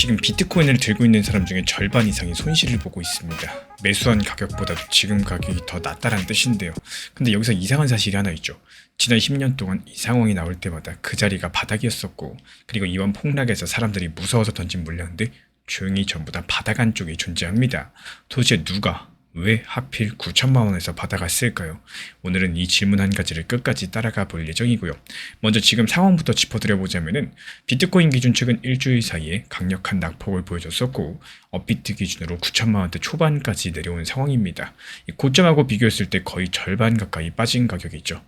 지금 비트코인을 들고 있는 사람 중에 절반 이상이 손실을 보고 있습니다. 매수한 가격보다도 지금 가격이 더 낮다는 뜻인데요. 근데 여기서 이상한 사실이 하나 있죠. 지난 10년 동안 이 상황이 나올 때마다 그 자리가 바닥이었었고, 그리고 이번 폭락에서 사람들이 무서워서 던진 물량들 조용히 전부 다 바닥 안쪽에 존재합니다. 도대체 누가 왜 하필 9천만 원에서 바닥았을까요? 오늘은 이 질문 한 가지를 끝까지 따라가 볼 예정이고요. 먼저 지금 상황부터 짚어드려보자면은 비트코인 기준 최근 일주일 사이에 강력한 낙폭을 보여줬었고, 업비트 기준으로 9천만 원대 초반까지 내려온 상황입니다. 이 고점하고 비교했을 때 거의 절반 가까이 빠진 가격이죠.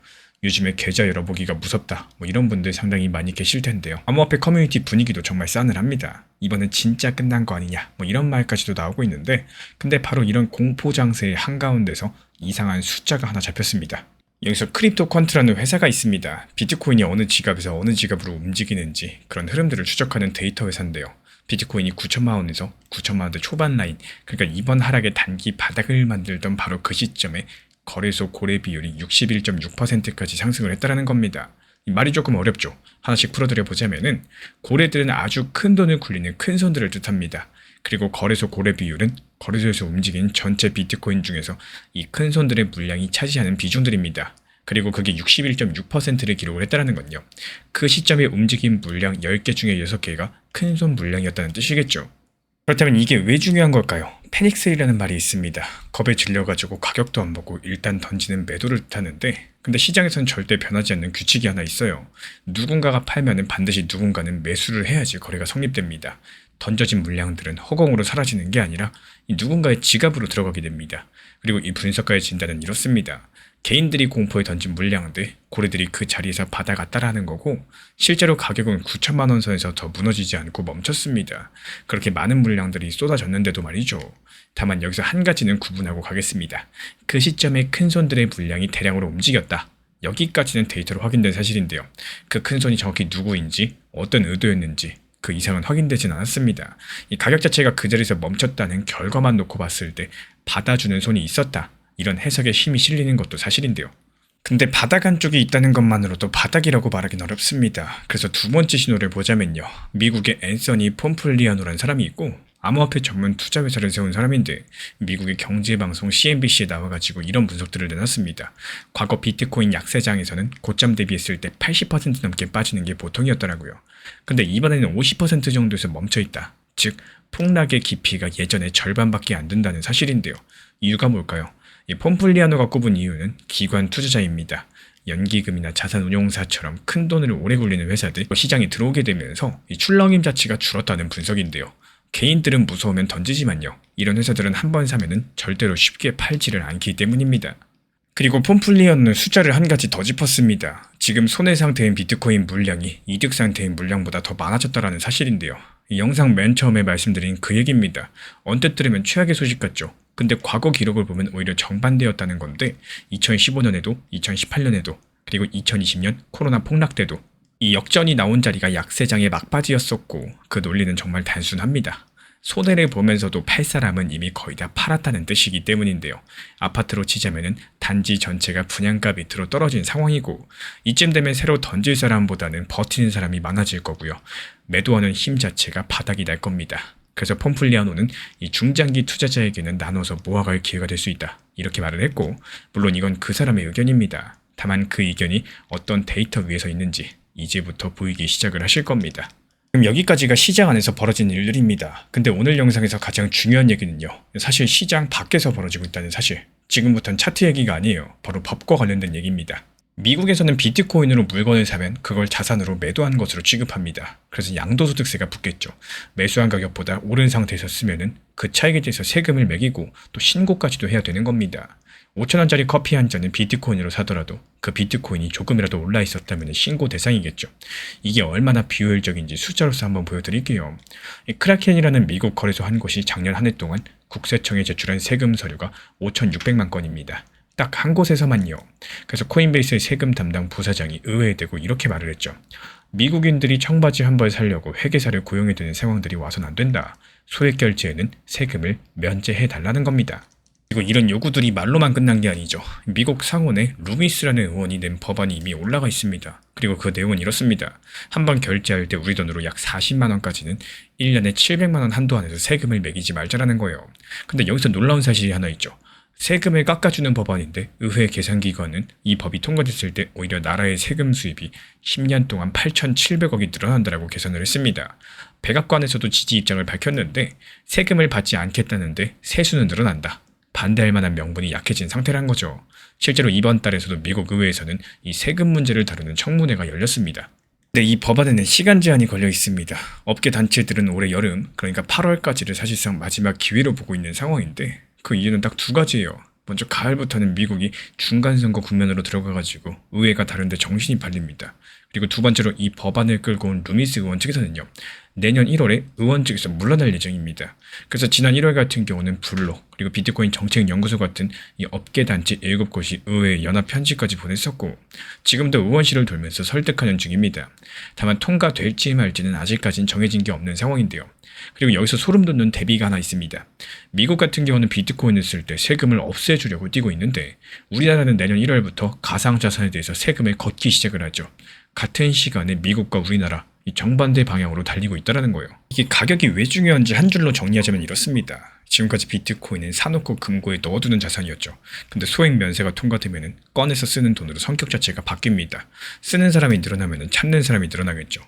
요즘에 계좌 열어보기가 무섭다, 이런 분들 상당히 많이 계실 텐데요. 암호화폐 커뮤니티 분위기도 정말 싸늘합니다. 이번엔 진짜 끝난 거 아니냐, 이런 말까지도 나오고 있는데, 근데 바로 이런 공포 장세의 한가운데서 이상한 숫자가 하나 잡혔습니다. 여기서 크립토 퀀트라는 회사가 있습니다. 비트코인이 어느 지갑에서 어느 지갑으로 움직이는지 그런 흐름들을 추적하는 데이터 회사인데요. 비트코인이 9천만 원에서 9천만 원대 초반 라인, 그러니까 이번 하락의 단기 바닥을 만들던 바로 그 시점에 거래소 고래 비율이 61.6%까지 상승을 했다는 겁니다. 이 말이 조금 어렵죠. 하나씩 풀어드려 보자면은, 고래들은 아주 큰 돈을 굴리는 큰 손들을 뜻합니다. 그리고 거래소 고래 비율은 거래소에서 움직인 전체 비트코인 중에서 이 큰 손들의 물량이 차지하는 비중들입니다. 그리고 그게 61.6%를 기록을 했다는 건요. 그 시점에 움직인 물량 10개 중에 6개가 큰 손 물량이었다는 뜻이겠죠. 그렇다면 이게 왜 중요한 걸까요? 패닉셀이라는 말이 있습니다. 겁에 질려가지고 가격도 안 보고 일단 던지는 매도를 뜻하는데, 근데 시장에선 절대 변하지 않는 규칙이 하나 있어요. 누군가가 팔면은 반드시 누군가는 매수를 해야지 거래가 성립됩니다. 던져진 물량들은 허공으로 사라지는 게 아니라 이 누군가의 지갑으로 들어가게 됩니다. 그리고 이 분석가의 진단은 이렇습니다. 개인들이 공포에 던진 물량들, 고래들이 그 자리에서 받아갔다라는 거고, 실제로 가격은 9천만 원 선에서 더 무너지지 않고 멈췄습니다. 그렇게 많은 물량들이 쏟아졌는데도 말이죠. 다만 여기서 한 가지는 구분하고 가겠습니다. 그 시점에 큰 손들의 물량이 대량으로 움직였다. 여기까지는 데이터로 확인된 사실인데요. 그 큰 손이 정확히 누구인지, 어떤 의도였는지 그 이상은 확인되진 않았습니다. 이 가격 자체가 그 자리에서 멈췄다는 결과만 놓고 봤을 때 받아주는 손이 있었다, 이런 해석에 힘이 실리는 것도 사실인데요. 근데 바닥 안쪽에 있다는 것만으로도 바닥이라고 말하긴 어렵습니다. 그래서 두 번째 신호를 보자면요. 미국의 앤서니 폼플리아노라는 사람이 있고, 암호화폐 전문 투자회사를 세운 사람인데, 미국의 경제방송 CNBC에 나와가지고 이런 분석들을 내놨습니다. 과거 비트코인 약세장에서는 고점 대비했을 때 80% 넘게 빠지는 게 보통이었더라고요. 근데 이번에는 50% 정도에서 멈춰있다. 즉 폭락의 깊이가 예전의 절반밖에 안 된다는 사실인데요. 이유가 뭘까요? 이 폼플리아노가 꼽은 이유는 기관 투자자입니다. 연기금이나 자산운용사처럼 큰 돈을 오래 굴리는 회사들 시장에 들어오게 되면서 이 출렁임 자체가 줄었다는 분석인데요. 개인들은 무서우면 던지지만요, 이런 회사들은 한번 사면은 절대로 쉽게 팔지를 않기 때문입니다. 그리고 폼플리아노는 숫자를 한 가지 더 짚었습니다. 지금 손해 상태인 비트코인 물량이 이득 상태인 물량보다 더 많아졌다는 사실인데요. 이 영상 맨 처음에 말씀드린 그 얘기입니다. 언뜻 들으면 최악의 소식 같죠? 근데 과거 기록을 보면 오히려 정반대였다는 건데, 2015년에도 2018년에도 그리고 2020년 코로나 폭락 때도 이 역전이 나온 자리가 약세장의 막바지였었고, 그 논리는 정말 단순합니다. 손해를 보면서도 팔 사람은 이미 거의 다 팔았다는 뜻이기 때문인데요. 아파트로 치자면은 단지 전체가 분양가 밑으로 떨어진 상황이고, 이쯤 되면 새로 던질 사람보다는 버티는 사람이 많아질 거고요. 매도하는 힘 자체가 바닥이 날 겁니다. 그래서 폼플리아노는 이 중장기 투자자에게는 나눠서 모아갈 기회가 될 수 있다, 이렇게 말을 했고, 물론 이건 그 사람의 의견입니다. 다만 그 의견이 어떤 데이터 위에서 있는지 이제부터 보이기 시작을 하실 겁니다. 그럼 여기까지가 시장 안에서 벌어진 일들입니다. 근데 오늘 영상에서 가장 중요한 얘기는요, 사실 시장 밖에서 벌어지고 있다는 사실. 지금부터는 차트 얘기가 아니에요. 바로 법과 관련된 얘기입니다. 미국에서는 비트코인으로 물건을 사면 그걸 자산으로 매도한 것으로 취급합니다. 그래서 양도소득세가 붙겠죠. 매수한 가격보다 오른 상태에서 쓰면은 그 차익에 대해서 세금을 매기고 또 신고까지도 해야 되는 겁니다. 5,000원짜리 커피 한 잔은 비트코인으로 사더라도 그 비트코인이 조금이라도 올라 있었다면 신고 대상이겠죠. 이게 얼마나 비효율적인지 숫자로서 한번 보여드릴게요. 크라켄이라는 미국 거래소 한 곳이 작년 한 해 동안 국세청에 제출한 세금 서류가 5,600만 건입니다. 딱 한 곳에서만요. 그래서 코인베이스의 세금 담당 부사장이 의회에 대고 이렇게 말을 했죠. 미국인들이 청바지 한 벌 사려고 회계사를 고용해야 되는 상황들이 와선 안 된다. 소액 결제에는 세금을 면제해달라는 겁니다. 그리고 이런 요구들이 말로만 끝난 게 아니죠. 미국 상원에 루미스라는 의원이 낸 법안이 이미 올라가 있습니다. 그리고 그 내용은 이렇습니다. 한번 결제할 때 우리 돈으로 약 40만 원까지는 1년에 700만 원 한도 안에서 세금을 매기지 말자라는 거예요. 근데 여기서 놀라운 사실이 하나 있죠. 세금을 깎아주는 법안인데 의회 계산기관은 이 법이 통과됐을 때 오히려 나라의 세금 수입이 10년 동안 8,700억이 늘어난다라고 계산을 했습니다. 백악관에서도 지지 입장을 밝혔는데 세금을 받지 않겠다는데 세수는 늘어난다. 반대할 만한 명분이 약해진 상태란 거죠. 실제로 이번 달에서도 미국 의회에서는 이 세금 문제를 다루는 청문회가 열렸습니다. 근데 이 법안에는 시간 제한이 걸려 있습니다. 업계 단체들은 올해 여름, 그러니까 8월까지를 사실상 마지막 기회로 보고 있는 상황인데 그 이유는 딱 두 가지예요. 먼저 가을부터는 미국이 중간선거 국면으로 들어가가지고 의회가 다른데 정신이 팔립니다. 그리고 두 번째로 이 법안을 끌고 온 루미스 의원 측에서는요. 내년 1월에 의원직에서 물러날 예정입니다. 그래서 지난 1월 같은 경우는 블록 그리고 비트코인 정책연구소 같은 이 업계단체 7곳이 의회에 연합 편지까지 보냈었고 지금도 의원실을 돌면서 설득하는 중입니다. 다만 통과될지 말지는 아직까진 정해진 게 없는 상황인데요. 그리고 여기서 소름 돋는 대비가 하나 있습니다. 미국 같은 경우는 비트코인을 쓸 때 세금을 없애주려고 뛰고 있는데 우리나라는 내년 1월부터 가상자산에 대해서 세금을 걷기 시작을 하죠. 같은 시간에 미국과 우리나라 이 정반대 방향으로 달리고 있다는 거예요. 이게 가격이 왜 중요한지 한 줄로 정리하자면 이렇습니다. 지금까지 비트코인은 사놓고 금고에 넣어두는 자산이었죠. 근데 소액 면세가 통과되면 꺼내서 쓰는 돈으로 성격 자체가 바뀝니다. 쓰는 사람이 늘어나면 찾는 사람이 늘어나겠죠.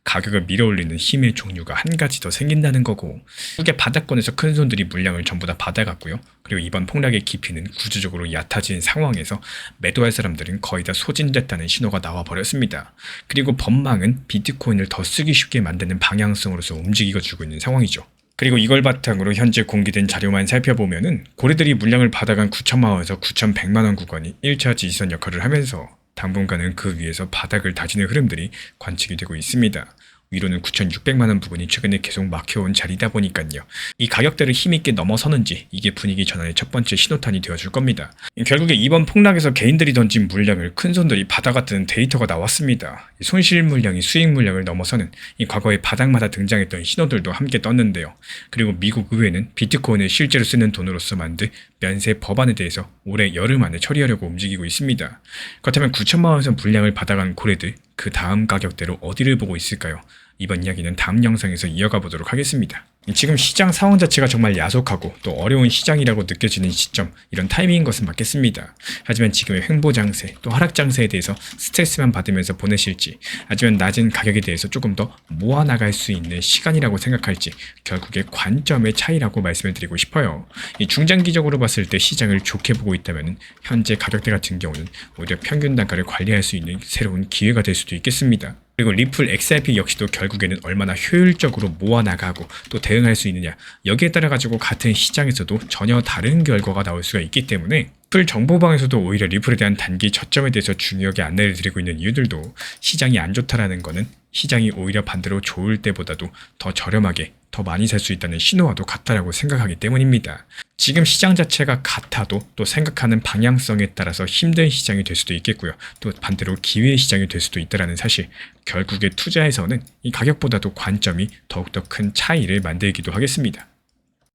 가격을 밀어올리는 힘의 종류가 한 가지 더 생긴다는 거고 그게 바닥권에서 큰 손들이 물량을 전부 다 받아갔고요. 그리고 이번 폭락의 깊이는 구조적으로 얕아진 상황에서 매도할 사람들은 거의 다 소진됐다는 신호가 나와버렸습니다. 그리고 법망은 비트코인을 더 쓰기 쉽게 만드는 방향성으로서 움직여주고 있는 상황이죠. 그리고 이걸 바탕으로 현재 공개된 자료만 살펴보면은 고래들이 물량을 받아간 9천만 원에서 9,100만 원 구간이 1차 지지선 역할을 하면서 당분간은 그 위에서 바닥을 다지는 흐름들이 관측이 되고 있습니다. 위로는 9,600만 원 부근이 최근에 계속 막혀온 자리다 보니까요. 이 가격대를 힘있게 넘어서는지 이게 분위기 전환의 첫 번째 신호탄이 되어줄 겁니다. 결국에 이번 폭락에서 개인들이 던진 물량을 큰손들이 받아갔다는 데이터가 나왔습니다. 손실 물량이 수익 물량을 넘어서는 이 과거의 바닥마다 등장했던 신호들도 함께 떴는데요. 그리고 미국 의회는 비트코인을 실제로 쓰는 돈으로서 만든 면세 법안에 대해서 올해 여름 안에 처리하려고 움직이고 있습니다. 그렇다면 9천만 원에서 물량을 받아간 고래들 그 다음 가격대로 어디를 보고 있을까요? 이번 이야기는 다음 영상에서 이어가 보도록 하겠습니다. 지금 시장 상황 자체가 정말 야속하고 또 어려운 시장이라고 느껴지는 시점, 이런 타이밍인 것은 맞겠습니다. 하지만 지금의 횡보 장세, 또 하락 장세에 대해서 스트레스만 받으면서 보내실지 아니면 낮은 가격에 대해서 조금 더 모아나갈 수 있는 시간이라고 생각할지 결국에 관점의 차이라고 말씀을 드리고 싶어요. 이 중장기적으로 봤을 때 시장을 좋게 보고 있다면 현재 가격대 같은 경우는 오히려 평균 단가를 관리할 수 있는 새로운 기회가 될 수도 있겠습니다. 그리고 리플 XRP 역시도 결국에는 얼마나 효율적으로 모아나가고 또 대응할 수 있느냐, 여기에 따라 가지고 같은 시장에서도 전혀 다른 결과가 나올 수가 있기 때문에 리플 정보방에서도 오히려 리플에 대한 단기 저점에 대해서 중요하게 안내를 드리고 있는 이유들도 시장이 안 좋다라는 거는 시장이 오히려 반대로 좋을 때보다도 더 저렴하게 더 많이 살 수 있다는 신호와도 같다라고 생각하기 때문입니다. 지금 시장 자체가 같아도 또 생각하는 방향성에 따라서 힘든 시장이 될 수도 있겠고요. 또 반대로 기회의 시장이 될 수도 있다는 사실, 결국에 투자에서는 이 가격보다도 관점이 더욱더 큰 차이를 만들기도 하겠습니다.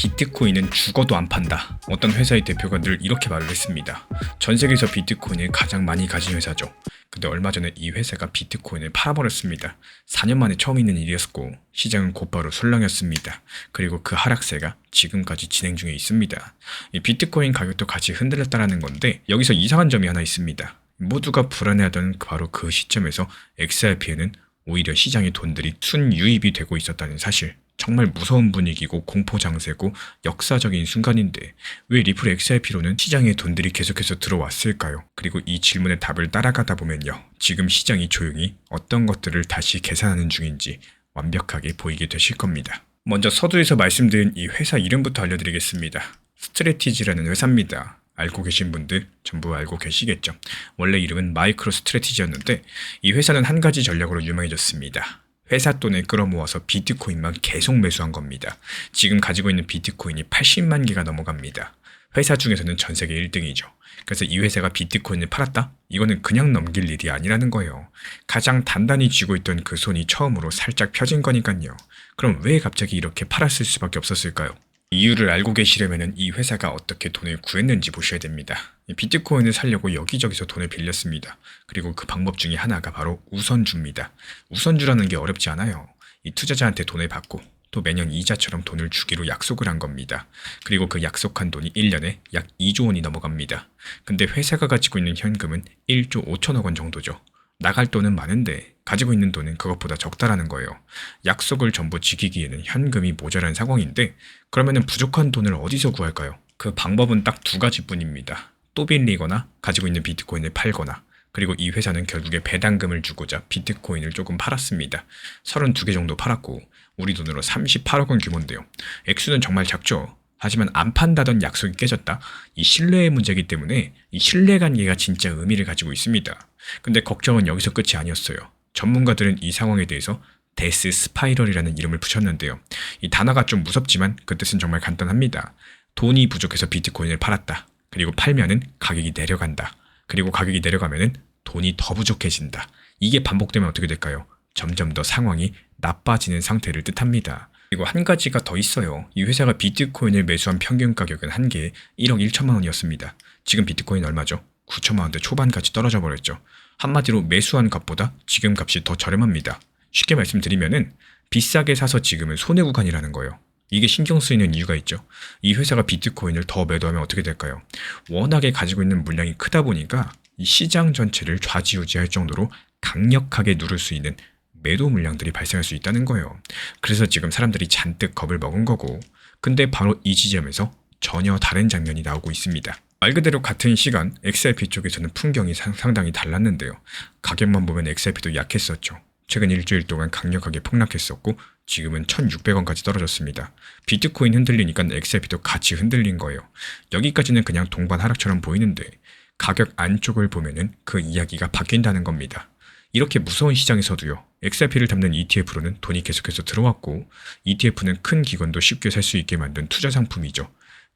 비트코인은 죽어도 안 판다. 어떤 회사의 대표가 늘 이렇게 말을 했습니다. 전 세계에서 비트코인을 가장 많이 가진 회사죠. 근데 얼마 전에 이 회사가 비트코인을 팔아버렸습니다. 4년 만에 처음 있는 일이었고 시장은 곧바로 술렁였습니다. 그리고 그 하락세가 지금까지 진행 중에 있습니다. 이 비트코인 가격도 같이 흔들렸다는 건데 여기서 이상한 점이 하나 있습니다. 모두가 불안해하던 바로 그 시점에서 XRP에는 오히려 시장의 돈들이 순유입이 되고 있었다는 사실, 정말 무서운 분위기고 공포 장세고 역사적인 순간인데 왜 리플 XRP로는 시장에 돈들이 계속해서 들어왔을까요? 그리고 이 질문의 답을 따라가다 보면요, 지금 시장이 조용히 어떤 것들을 다시 계산하는 중인지 완벽하게 보이게 되실 겁니다. 먼저 서두에서 말씀드린 이 회사 이름부터 알려드리겠습니다. 스트래티지라는 회사입니다. 알고 계신 분들 전부 알고 계시겠죠. 원래 이름은 마이크로 스트래티지였는데 이 회사는 한 가지 전략으로 유명해졌습니다. 회사 돈을 끌어모아서 비트코인만 계속 매수한 겁니다. 지금 가지고 있는 비트코인이 80만 개가 넘어갑니다. 회사 중에서는 전 세계 1등이죠. 그래서 이 회사가 비트코인을 팔았다? 이거는 그냥 넘길 일이 아니라는 거예요. 가장 단단히 쥐고 있던 그 손이 처음으로 살짝 펴진 거니까요. 그럼 왜 갑자기 이렇게 팔았을 수밖에 없었을까요? 이유를 알고 계시려면 이 회사가 어떻게 돈을 구했는지 보셔야 됩니다. 이 비트코인을 사려고 여기저기서 돈을 빌렸습니다. 그리고 그 방법 중에 하나가 바로 우선주입니다. 우선주라는 게 어렵지 않아요. 이 투자자한테 돈을 받고 또 매년 이자처럼 돈을 주기로 약속을 한 겁니다. 그리고 그 약속한 돈이 1년에 약 2조 원이 넘어갑니다. 근데 회사가 가지고 있는 현금은 1조 5천억 원 정도죠. 나갈 돈은 많은데 가지고 있는 돈은 그것보다 적다라는 거예요. 약속을 전부 지키기에는 현금이 모자란 상황인데 그러면은 부족한 돈을 어디서 구할까요? 그 방법은 딱 두 가지뿐입니다. 또 빌리거나 가지고 있는 비트코인을 팔거나, 그리고 이 회사는 결국에 배당금을 주고자 비트코인을 조금 팔았습니다. 32개 정도 팔았고 우리 돈으로 38억 원 규모인데요. 액수는 정말 작죠. 하지만 안 판다던 약속이 깨졌다. 이 신뢰의 문제이기 때문에 이 신뢰관계가 진짜 의미를 가지고 있습니다. 근데 걱정은 여기서 끝이 아니었어요. 전문가들은 이 상황에 대해서 데스 스파이럴이라는 이름을 붙였는데요. 이 단어가 좀 무섭지만 그 뜻은 정말 간단합니다. 돈이 부족해서 비트코인을 팔았다. 그리고 팔면은 가격이 내려간다. 그리고 가격이 내려가면은 돈이 더 부족해진다. 이게 반복되면 어떻게 될까요? 점점 더 상황이 나빠지는 상태를 뜻합니다. 그리고 한 가지가 더 있어요. 이 회사가 비트코인을 매수한 평균 가격은 한 개에 1억 1천만 원이었습니다. 지금 비트코인 얼마죠? 9천만 원대 초반까지 떨어져 버렸죠. 한마디로 매수한 값보다 지금 값이 더 저렴합니다. 쉽게 말씀드리면은 비싸게 사서 지금은 손해 구간이라는 거예요. 이게 신경 쓰이는 이유가 있죠. 이 회사가 비트코인을 더 매도하면 어떻게 될까요? 워낙에 가지고 있는 물량이 크다 보니까 이 시장 전체를 좌지우지할 정도로 강력하게 누를 수 있는 매도 물량들이 발생할 수 있다는 거예요. 그래서 지금 사람들이 잔뜩 겁을 먹은 거고, 근데 바로 이 지점에서 전혀 다른 장면이 나오고 있습니다. 말 그대로 같은 시간 XRP 쪽에서는 풍경이 상당히 달랐는데요. 가격만 보면 XRP도 약했었죠. 최근 일주일 동안 강력하게 폭락했었고 지금은 1,600원까지 떨어졌습니다. 비트코인 흔들리니까 XRP도 같이 흔들린 거예요. 여기까지는 그냥 동반 하락처럼 보이는데 가격 안쪽을 보면은 그 이야기가 바뀐다는 겁니다. 이렇게 무서운 시장에서도요, XRP를 담는 ETF로는 돈이 계속해서 들어왔고 ETF는 큰 기관도 쉽게 살 수 있게 만든 투자 상품이죠.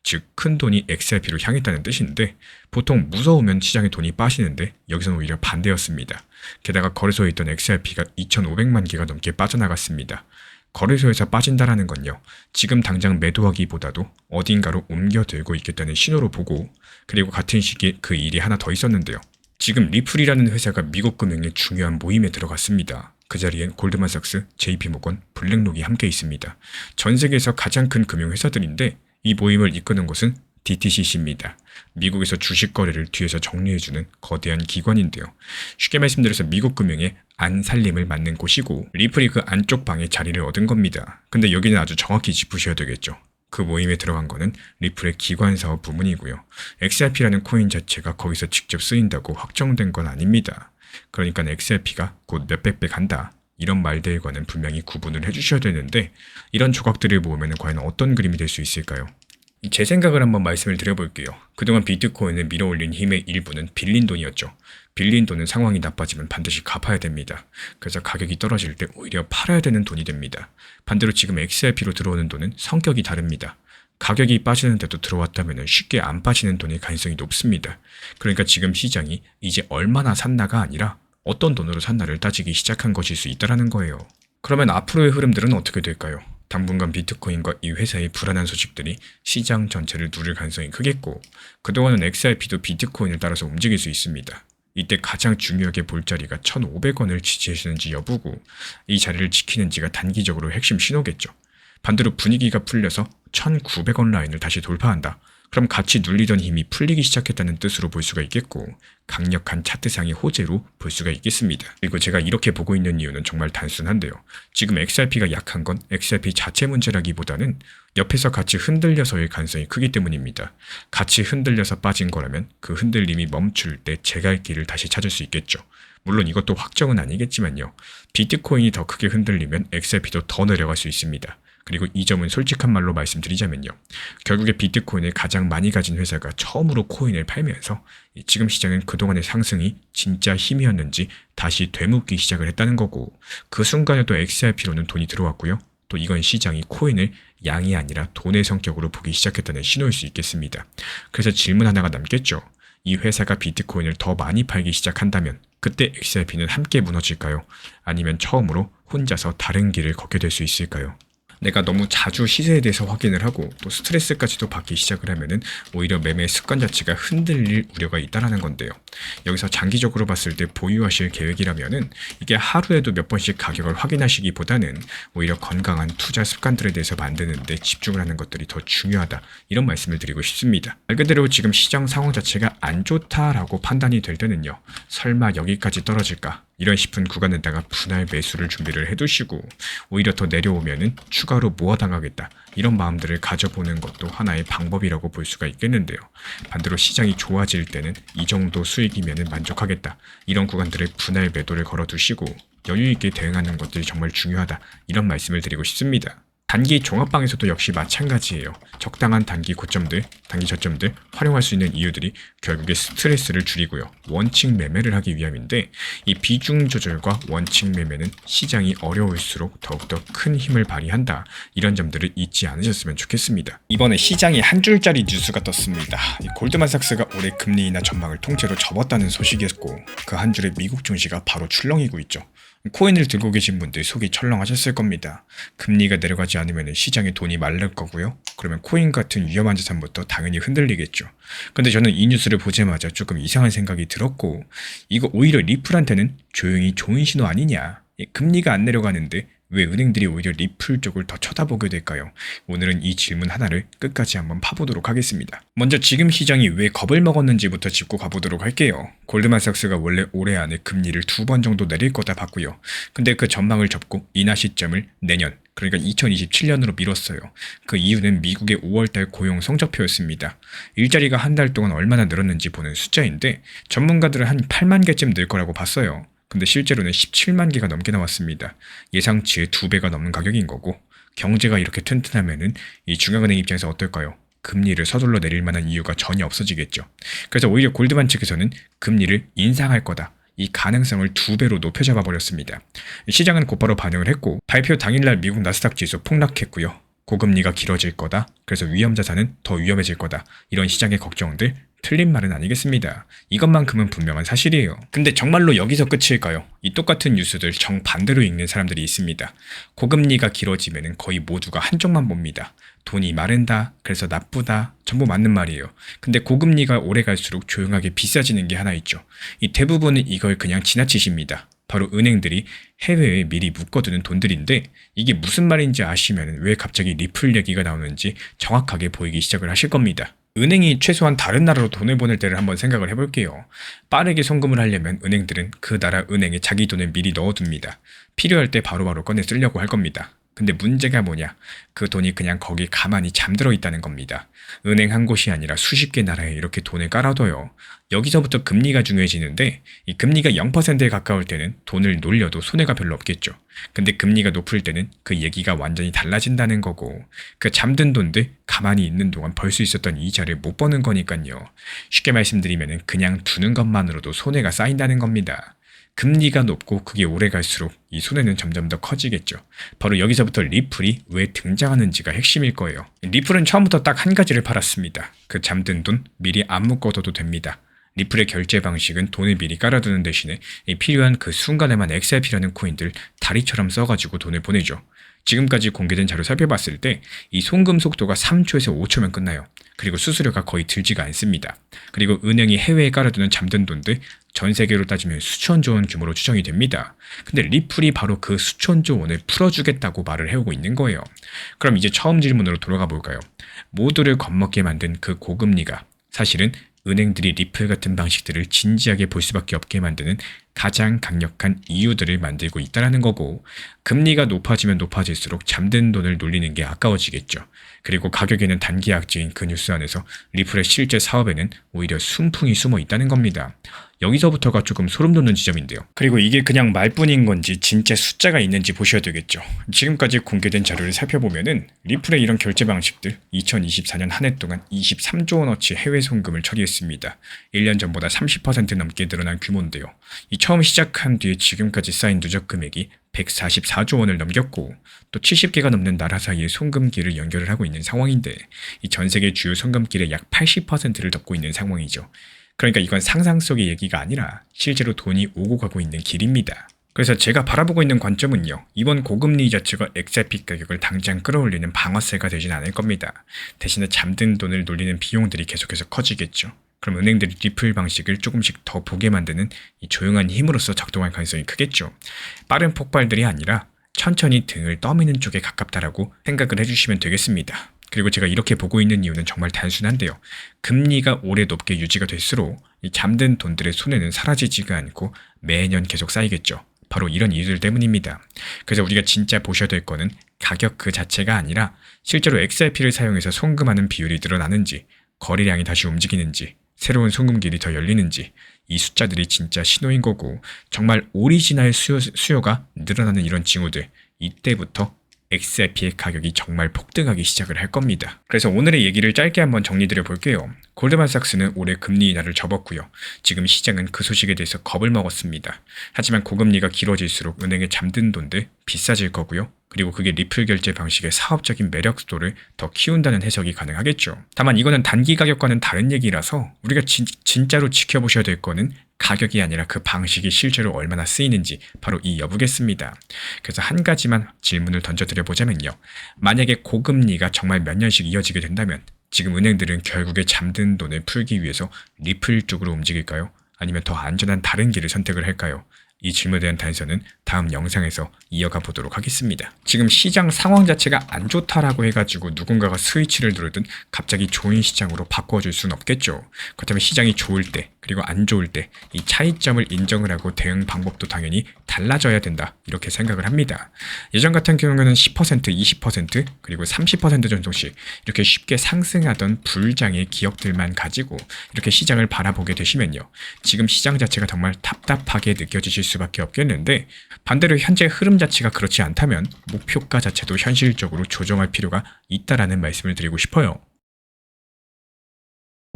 즉 큰 돈이 XRP로 향했다는 뜻인데 보통 무서우면 시장에 돈이 빠지는데 여기서는 오히려 반대였습니다. 게다가 거래소에 있던 XRP가 2,500만 개가 넘게 빠져나갔습니다. 거래소에서 빠진다라는 건요, 지금 당장 매도하기보다도 어딘가로 옮겨들고 있겠다는 신호로 보고, 그리고 같은 시기에 그 일이 하나 더 있었는데요. 지금 리플이라는 회사가 미국 금융의 중요한 모임에 들어갔습니다. 그 자리엔 골드만삭스, JP모건, 블랙록이 함께 있습니다. 전 세계에서 가장 큰 금융회사들인데 이 모임을 이끄는 곳은 DTCC입니다. 미국에서 주식 거래를 뒤에서 정리해주는 거대한 기관인데요. 쉽게 말씀드려서 미국 금융의 안살림을 맡는 곳이고 리플이 그 안쪽 방에 자리를 얻은 겁니다. 근데 여기는 아주 정확히 짚으셔야 되겠죠. 그 모임에 들어간 거는 리플의 기관 사업 부문이고요. XRP라는 코인 자체가 거기서 직접 쓰인다고 확정된 건 아닙니다. 그러니까 XRP가 곧 몇백 배 간다, 이런 말들과는 분명히 구분을 해주셔야 되는데 이런 조각들을 모으면 과연 어떤 그림이 될 수 있을까요? 제 생각을 한번 말씀을 드려볼게요. 그동안 비트코인을 밀어올린 힘의 일부는 빌린 돈이었죠. 빌린 돈은 상황이 나빠지면 반드시 갚아야 됩니다. 그래서 가격이 떨어질 때 오히려 팔아야 되는 돈이 됩니다. 반대로 지금 XRP로 들어오는 돈은 성격이 다릅니다. 가격이 빠지는데도 들어왔다면 쉽게 안 빠지는 돈일 가능성이 높습니다. 그러니까 지금 시장이 이제 얼마나 샀나가 아니라 어떤 돈으로 샀나를 따지기 시작한 것일 수 있다는 거예요. 그러면 앞으로의 흐름들은 어떻게 될까요? 당분간 비트코인과 이 회사의 불안한 소식들이 시장 전체를 누릴 가능성이 크겠고 그동안은 XRP도 비트코인을 따라서 움직일 수 있습니다. 이때 가장 중요하게 볼 자리가 1,500원을 지지해주는지 여부고 이 자리를 지키는지가 단기적으로 핵심 신호겠죠. 반대로 분위기가 풀려서 1,900원 라인을 다시 돌파한다. 그럼 같이 눌리던 힘이 풀리기 시작했다는 뜻으로 볼 수가 있겠고 강력한 차트상의 호재로 볼 수가 있겠습니다. 그리고 제가 이렇게 보고 있는 이유는 정말 단순한데요. 지금 XRP가 약한 건 XRP 자체 문제라기보다는 옆에서 같이 흔들려서의 가능성이 크기 때문입니다. 같이 흔들려서 빠진 거라면 그 흔들림이 멈출 때 제 갈 길을 다시 찾을 수 있겠죠. 물론 이것도 확정은 아니겠지만요. 비트코인이 더 크게 흔들리면 XRP도 더 내려갈 수 있습니다. 그리고 이 점은 솔직한 말로 말씀드리자면요. 결국에 비트코인을 가장 많이 가진 회사가 처음으로 코인을 팔면서 지금 시장은 그동안의 상승이 진짜 힘이었는지 다시 되묻기 시작을 했다는 거고 그 순간에도 XRP로는 돈이 들어왔고요. 또 이건 시장이 코인을 양이 아니라 돈의 성격으로 보기 시작했다는 신호일 수 있겠습니다. 그래서 질문 하나가 남겠죠. 이 회사가 비트코인을 더 많이 팔기 시작한다면 그때 XRP는 함께 무너질까요? 아니면 처음으로 혼자서 다른 길을 걷게 될 수 있을까요? 내가 너무 자주 시세에 대해서 확인을 하고 또 스트레스까지도 받기 시작을 하면은 오히려 매매 습관 자체가 흔들릴 우려가 있다라는 건데요. 여기서 장기적으로 봤을 때 보유하실 계획이라면은 이게 하루에도 몇 번씩 가격을 확인하시기보다는 오히려 건강한 투자 습관들에 대해서 만드는 데 집중을 하는 것들이 더 중요하다, 이런 말씀을 드리고 싶습니다. 말 그대로 지금 시장 상황 자체가 안 좋다라고 판단이 될 때는요, 설마 여기까지 떨어질까 이런 싶은 구간에다가 분할 매수를 준비를 해두시고 오히려 더 내려오면은 추가로 모아당하겠다, 이런 마음들을 가져보는 것도 하나의 방법이라고 볼 수가 있겠는데요. 반대로 시장이 좋아질 때는 이 정도 수익이면은 만족하겠다, 이런 구간들을 분할 매도를 걸어두시고 여유있게 대응하는 것들이 정말 중요하다, 이런 말씀을 드리고 싶습니다. 단기 종합방에서도 역시 마찬가지예요. 적당한 단기 고점들, 단기 저점들 활용할 수 있는 이유들이 결국에 스트레스를 줄이고요, 원칙 매매를 하기 위함인데, 이 비중 조절과 원칙 매매는 시장이 어려울수록 더욱더 큰 힘을 발휘한다, 이런 점들을 잊지 않으셨으면 좋겠습니다. 이번에 시장에 한 줄짜리 뉴스가 떴습니다. 이 골드만삭스가 올해 금리 인하 전망을 통째로 접었다는 소식이었고, 그 한 줄에 미국 증시가 바로 출렁이고 있죠. 코인을 들고 계신 분들 속이 철렁하셨을 겁니다. 금리가 내려가지 않으면 시장에 돈이 마를 거고요. 그러면 코인 같은 위험한 자산부터 당연히 흔들리겠죠. 근데 저는 이 뉴스를 보자마자 조금 이상한 생각이 들었고, 이거 오히려 리플한테는 조용히 좋은 신호 아니냐. 금리가 안 내려가는데 왜 은행들이 오히려 리플 쪽을 더 쳐다보게 될까요? 오늘은 이 질문 하나를 끝까지 한번 파보도록 하겠습니다. 먼저 지금 시장이 왜 겁을 먹었는지부터 짚고 가보도록 할게요. 골드만삭스가 원래 올해 안에 금리를 2번 정도 내릴 거다 봤고요. 근데 그 전망을 접고 인하 시점을 내년, 그러니까 2027년으로 미뤘어요. 그 이유는 미국의 5월달 고용 성적표였습니다. 일자리가 한 달 동안 얼마나 늘었는지 보는 숫자인데, 전문가들은 한 8만 개쯤 늘 거라고 봤어요. 근데 실제로는 17만 개가 넘게 나왔습니다. 예상치의 2배가 넘는 가격인 거고, 경제가 이렇게 튼튼하면은 이 중앙은행 입장에서 어떨까요? 금리를 서둘러 내릴 만한 이유가 전혀 없어지겠죠. 그래서 오히려 골드만 측에서는 금리를 인상할 거다, 이 가능성을 2배로 높여 잡아버렸습니다. 시장은 곧바로 반응을 했고, 발표 당일날 미국 나스닥 지수 폭락했고요. 고금리가 길어질 거다, 그래서 위험자산은 더 위험해질 거다, 이런 시장의 걱정들 틀린 말은 아니겠습니다. 이것만큼은 분명한 사실이에요. 근데 정말로 여기서 끝일까요? 이 똑같은 뉴스들 정반대로 읽는 사람들이 있습니다. 고금리가 길어지면 거의 모두가 한쪽만 봅니다. 돈이 마른다, 그래서 나쁘다, 전부 맞는 말이에요. 근데 고금리가 오래 갈수록 조용하게 비싸지는 게 하나 있죠. 이 대부분은 이걸 그냥 지나치십니다. 바로 은행들이 해외에 미리 묶어두는 돈들인데, 이게 무슨 말인지 아시면 왜 갑자기 리플 얘기가 나오는지 정확하게 보이기 시작을 하실 겁니다. 은행이 최소한 다른 나라로 돈을 보낼 때를 한번 생각을 해볼게요. 빠르게 송금을 하려면 은행들은 그 나라 은행에 자기 돈을 미리 넣어둡니다. 필요할 때 바로바로 꺼내 쓰려고 할 겁니다. 근데 문제가 뭐냐? 그 돈이 그냥 거기 가만히 잠들어 있다는 겁니다. 은행 한 곳이 아니라 수십 개 나라에 이렇게 돈을 깔아둬요. 여기서부터 금리가 중요해지는데, 이 금리가 0%에 가까울 때는 돈을 놀려도 손해가 별로 없겠죠. 근데 금리가 높을 때는 그 얘기가 완전히 달라진다는 거고, 그 잠든 돈들 가만히 있는 동안 벌 수 있었던 이자를 못 버는 거니까요. 쉽게 말씀드리면 그냥 두는 것만으로도 손해가 쌓인다는 겁니다. 금리가 높고 그게 오래 갈수록 이 손해는 점점 더 커지겠죠. 바로 여기서부터 리플이 왜 등장하는지가 핵심일 거예요. 리플은 처음부터 딱 한 가지를 팔았습니다. 그 잠든 돈 미리 안 묶어둬도 됩니다. 리플의 결제 방식은 돈을 미리 깔아두는 대신에 필요한 그 순간에만 XRP라는 코인들 다리처럼 써가지고 돈을 보내죠. 지금까지 공개된 자료 살펴봤을 때 이 송금 속도가 3초에서 5초면 끝나요. 그리고 수수료가 거의 들지가 않습니다. 그리고 은행이 해외에 깔아두는 잠든 돈들 전 세계로 따지면 수천조 원 규모로 추정이 됩니다. 근데 리플이 바로 그 수천조 원을 풀어주겠다고 말을 해오고 있는 거예요. 그럼 이제 처음 질문으로 돌아가 볼까요? 모두를 겁먹게 만든 그 고금리가 사실은 은행들이 리플 같은 방식들을 진지하게 볼 수밖에 없게 만드는 가장 강력한 이유들을 만들고 있다는 거고, 금리가 높아지면 높아질수록 잠든 돈을 놀리는 게 아까워지겠죠. 그리고 가격에는 단기 악재인 그 뉴스 안에서 리플의 실제 사업에는 오히려 순풍이 숨어 있다는 겁니다. 여기서부터가 조금 소름 돋는 지점인데요. 그리고 이게 그냥 말뿐인 건지 진짜 숫자가 있는지 보셔야 되겠죠. 지금까지 공개된 자료를 살펴보면은 리플의 이런 결제 방식들 2024년 한 해 동안 23조 원어치 해외 송금을 처리했습니다. 1년 전보다 30% 넘게 늘어난 규모인데요. 이 처음 시작한 뒤에 지금까지 쌓인 누적 금액이 144조 원을 넘겼고, 또 70개가 넘는 나라 사이에 송금기를 연결을 하고 있는 상황인데, 이 전 세계 주요 송금길의 약 80%를 덮고 있는 상황이죠. 그러니까 이건 상상 속의 얘기가 아니라 실제로 돈이 오고 가고 있는 길입니다. 그래서 제가 바라보고 있는 관점은요. 이번 고금리 자체가 XRP 가격을 당장 끌어올리는 방아쇠가 되진 않을 겁니다. 대신에 잠든 돈을 놀리는 비용들이 계속해서 커지겠죠. 그럼 은행들이 리플 방식을 조금씩 더 보게 만드는 이 조용한 힘으로서 작동할 가능성이 크겠죠. 빠른 폭발들이 아니라 천천히 등을 떠미는 쪽에 가깝다라고 생각을 해주시면 되겠습니다. 그리고 제가 이렇게 보고 있는 이유는 정말 단순한데요. 금리가 오래 높게 유지가 될수록 이 잠든 돈들의 손해는 사라지지가 않고 매년 계속 쌓이겠죠. 바로 이런 이유들 때문입니다. 그래서 우리가 진짜 보셔야 될 거는 가격 그 자체가 아니라 실제로 XRP를 사용해서 송금하는 비율이 늘어나는지, 거래량이 다시 움직이는지, 새로운 송금길이 더 열리는지, 이 숫자들이 진짜 신호인 거고 정말 오리지널 수요가 늘어나는 이런 징후들, 이때부터 XRP의 가격이 정말 폭등하기 시작을 할 겁니다. 그래서 오늘의 얘기를 짧게 한번 정리드려 볼게요. 골드만삭스는 올해 금리 인하를 접었고요. 지금 시장은 그 소식에 대해서 겁을 먹었습니다. 하지만 고금리가 길어질수록 은행에 잠든 돈들 비싸질 거고요. 그리고 그게 리플 결제 방식의 사업적인 매력도를 더 키운다는 해석이 가능하겠죠. 다만 이거는 단기 가격과는 다른 얘기라서 우리가 진짜로 지켜보셔야 될 거는 가격이 아니라 그 방식이 실제로 얼마나 쓰이는지 바로 이 여부겠습니다. 그래서 한 가지만 질문을 던져드려보자면요. 만약에 고금리가 정말 몇 년씩 이어지게 된다면 지금 은행들은 결국에 잠든 돈을 풀기 위해서 리플 쪽으로 움직일까요? 아니면 더 안전한 다른 길을 선택을 할까요? 이 질문에 대한 단서는 다음 영상에서 이어가 보도록 하겠습니다. 지금 시장 상황 자체가 안 좋다라고 해가지고 누군가가 스위치를 누르든 갑자기 좋은 시장으로 바꿔줄 수는 없겠죠. 그렇다면 시장이 좋을 때 그리고 안 좋을 때 이 차이점을 인정을 하고 대응 방법도 당연히 달라져야 된다 이렇게 생각을 합니다. 예전 같은 경우에는 10%, 20% 그리고 30% 정도씩 이렇게 쉽게 상승하던 불장의 기업들만 가지고 이렇게 시장을 바라보게 되시면요. 지금 시장 자체가 정말 답답하게 느껴지실 수밖에 없겠는데 반대로 현재 흐름 자체가 그렇지 않다면 목표가 자체도 현실적으로 조정할 필요가 있다라는 말씀을 드리고 싶어요.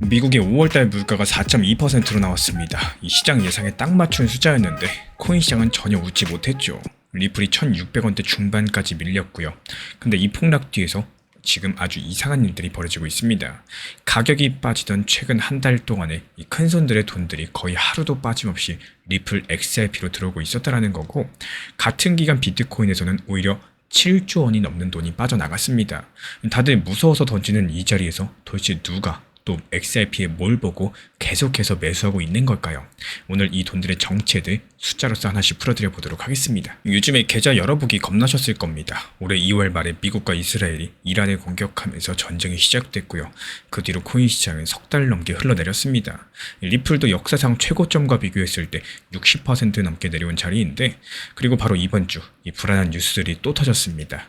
미국의 5월달 물가가 4.2%로 나왔습니다. 이 시장 예상에 딱 맞춘 숫자였는데 코인 시장은 전혀 웃지 못했죠. 리플이 1,600원대 중반까지 밀렸고요. 근데 이 폭락 뒤에서 지금 아주 이상한 일들이 벌어지고 있습니다. 가격이 빠지던 최근 한 달 동안에 이 큰손들의 돈들이 거의 하루도 빠짐없이 리플 XRP로 들어오고 있었다라는 거고 같은 기간 비트코인에서는 오히려 7조 원이 넘는 돈이 빠져나갔습니다. 다들 무서워서 던지는 이 자리에서 도대체 누가 또 XRP에 뭘 보고 계속해서 매수하고 있는 걸까요? 오늘 이 돈들의 정체들 숫자로서 하나씩 풀어드려 보도록 하겠습니다. 요즘에 계좌 열어보기 겁나셨을 겁니다. 올해 2월 말에 미국과 이스라엘이 이란을 공격하면서 전쟁이 시작됐고요. 그 뒤로 코인 시장은 석 달 넘게 흘러내렸습니다. 리플도 역사상 최고점과 비교했을 때 60% 넘게 내려온 자리인데 그리고 바로 이번 주 이 불안한 뉴스들이 또 터졌습니다.